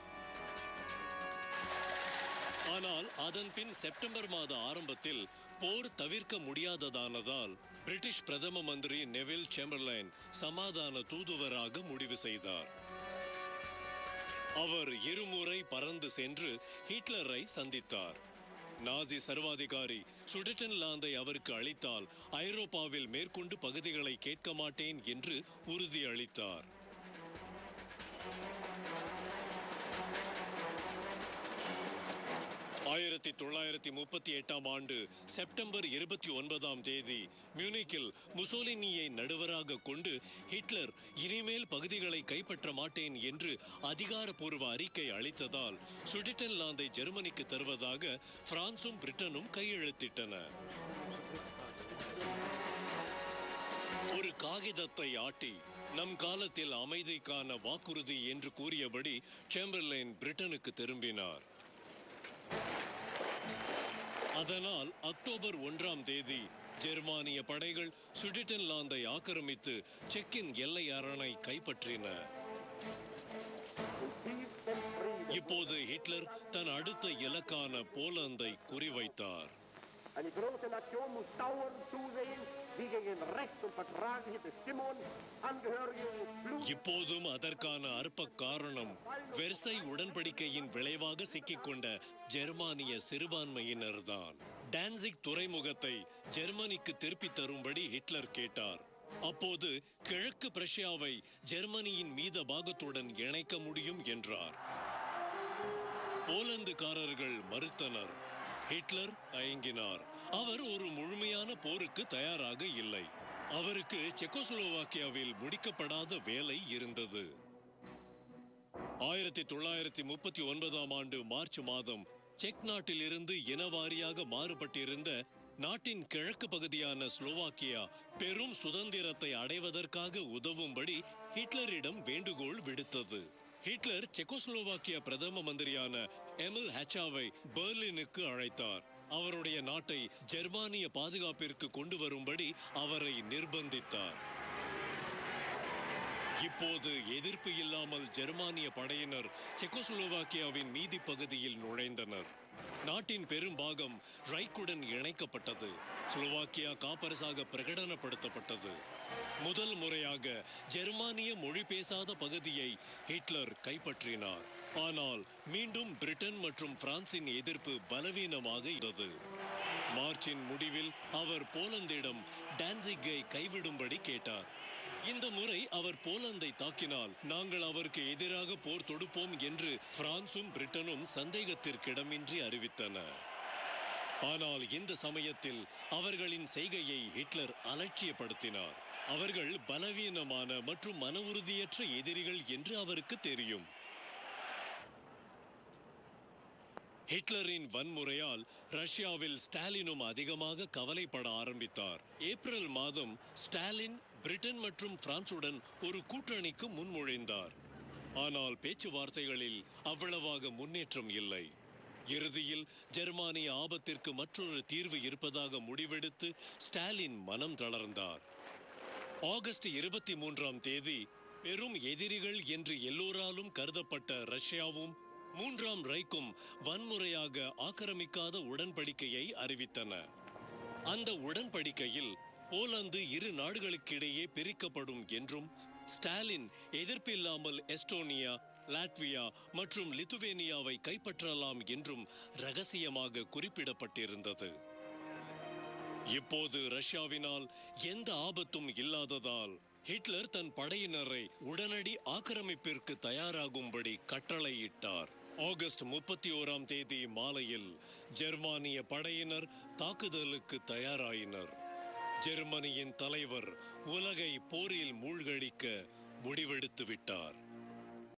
ஆனால் அதன் பின் செப்டம்பர் மாத ஆரம்பத்தில் போர் தவிர்க்க முடியாததானதால் பிரிட்டிஷ் பிரதம மந்திரி நெவில் சேம்பர்லைன் சமாதான தூதுவராக முடிவு செய்தார். அவர் இருமுறை பறந்து சென்று ஹிட்லரை சந்தித்தார். நாசி சர்வாதிகாரி சுடெட்டன்லாந்தை அவருக்கு அளித்தால் ஐரோப்பாவில் மேற்கொண்டு பகுதிகளை கேட்க மாட்டேன் என்று உறுதியளித்தார். 1938ஆம் ஆண்டு செப்டம்பர் 29ஆம் தேதி மியூனிக்கில் முசோலினியை நடுவராக கொண்டு ஹிட்லர் இனிமேல் பகுதிகளை கைப்பற்ற மாட்டேன் என்று அதிகாரப்பூர்வ அறிக்கை அளித்ததால் சுடெட்டன்லாந்தை ஜெர்மனிக்கு தருவதாக பிரான்சும் பிரிட்டனும் கையெழுத்திட்டன. ஒரு காகிதத்தை ஆட்டி நம் காலத்தில் அமைதிக்கான வாக்குறுதி என்று கூறியபடி சேம்பர்லைன் பிரிட்டனுக்கு திரும்பினார். அதனால் அக்டோபர் 1ஆம் தேதி ஜெர்மானிய படைகள் சுடெட்டன்லாந்தை ஆக்கிரமித்து செக்கின் எல்லை அரணை கைப்பற்றின. இப்போது ஹிட்லர் தன் அடுத்த இலக்கான போலந்தை குறிவைத்தார். இப்போதும் அதற்கான அற்ப காரணம் வெர்சை உடன்படிக்கையின் விளைவாக சிக்கிக்கொண்ட ஜெர்மானிய சிறுபான்மையினர்தான். டான்சிக் துறைமுகத்தை ஜெர்மனிக்கு திருப்பி தரும்படி ஹிட்லர் கேட்டார். அப்போது கிழக்கு பிரஷ்யாவை ஜெர்மனியின் மீத பாகத்துடன் இணைக்க முடியும் என்றார். போலந்துக்காரர்கள் மறுத்தனர். ஹிட்லர் தயங்கினார். அவர் ஒரு முழுமையான போருக்கு தயாராக இல்லை. அவருக்கு செக்கோஸ்லோவாக்கியாவில் முடிக்கப்படாத வேலை இருந்தது. 1939 ஆண்டு மார்ச் மாதம் செக் நாட்டில் இருந்து இனவாரியாக மாறுபட்டிருந்த நாட்டின் கிழக்கு பகுதியான ஸ்லோவாக்கியா பெரும் சுதந்திரத்தை அடைவதற்காக உதவும்படி ஹிட்லரிடம் வேண்டுகோள் விடுத்தது. ஹிட்லர் செக்கோஸ்லோவாக்கியா பிரதம மந்திரியான எமில் ஹெச்சாவை பெர்லினுக்கு அழைத்தார். அவருடைய நாட்டை ஜெர்மானிய பாதுகாப்பிற்கு கொண்டு வரும்படி அவரை நிர்பந்தித்தார். இப்போது எதிர்ப்பு இல்லாமல் ஜெர்மானிய படையினர் செக்கோஸ்லோவாக்கியாவின் மீதி பகுதியில் நுழைந்தனர். நாட்டின் பெரும்பாகம் ரைக்குடன் இணைக்கப்பட்டது. ஸ்லோவாக்கியா காப்பரசாக பிரகடனப்படுத்தப்பட்டது. முதல் முறையாக ஜெர்மானிய மொழி பேசாத பகுதியை ஹிட்லர் கைப்பற்றினார். ஆனால் மீண்டும் பிரிட்டன் மற்றும் பிரான்சின் எதிர்ப்பு பலவீனமாக இருந்தது. மார்ச்சின் முடிவில் அவர் போலந்திடம் டான்சிக்கை கைவிடும்படி கேட்டார். இந்த முறை அவர் போலந்தை தாக்கினால் நாங்கள் அவருக்கு எதிராக போர் தொடுப்போம் என்று பிரான்சும் பிரிட்டனும் சந்தேகத்திற்கிடமின்றி அறிவித்தன. ஆனால் இந்த சமயத்தில் அவர்களின் செய்கையை ஹிட்லர் அலட்சியப்படுத்தினார். அவர்கள் பலவீனமான மற்றும் மன உறுதியற்ற எதிரிகள் என்று அவருக்கு தெரியும். ஹிட்லரின் வன்முறையால் ரஷ்யாவில் ஸ்டாலினும் அதிகமாக கவலைப்பட ஆரம்பித்தார். ஏப்ரல் மாதம் ஸ்டாலின் பிரிட்டன் மற்றும் பிரான்சுடன் ஒரு கூட்டணிக்கு முன்மொழிந்தார். ஆனால் பேச்சுவார்த்தைகளில் அவ்வளவாக முன்னேற்றம் இல்லை. இறுதியில் ஜெர்மானிய ஆபத்திற்கு மற்றொரு தீர்வு இருப்பதாக முடிவெடுத்து ஸ்டாலின் மனம் தளர்ந்தார். ஆகஸ்ட் 23ஆம் தேதி பெரும் எதிரிகள் என்று எல்லோராலும் கருதப்பட்ட ரஷ்யாவும் 3ஆம் ரைக்கும் வன்முறையாக ஆக்கிரமிக்காத உடன்படிக்கையை அறிவித்தன. அந்த உடன்படிக்கையில் போலந்து இரு நாடுகளுக்கிடையே பிரிக்கப்படும் என்றும் ஸ்டாலின் எதிர்ப்பில்லாமல் எஸ்டோனியா, லாட்வியா மற்றும் லித்துவேனியாவை கைப்பற்றலாம் என்றும் ரகசியமாக குறிப்பிடப்பட்டிருந்தது. இப்போது ரஷ்யாவினால் எந்த ஆபத்தும் இல்லாததால் ஹிட்லர் தன் படையினரை உடனடி ஆக்கிரமிப்பிற்கு தயாராகும்படி கட்டளையிட்டார். ஆகஸ்ட் 31ஆம் தேதி மாலையில் ஜெர்மானிய படையினர் தாக்குதலுக்கு தயாராயினர். ஜெர்மனியின் தலைவர் உலகை போரில் மூழ்கடிக்க முடிவெடுத்து விட்டார்.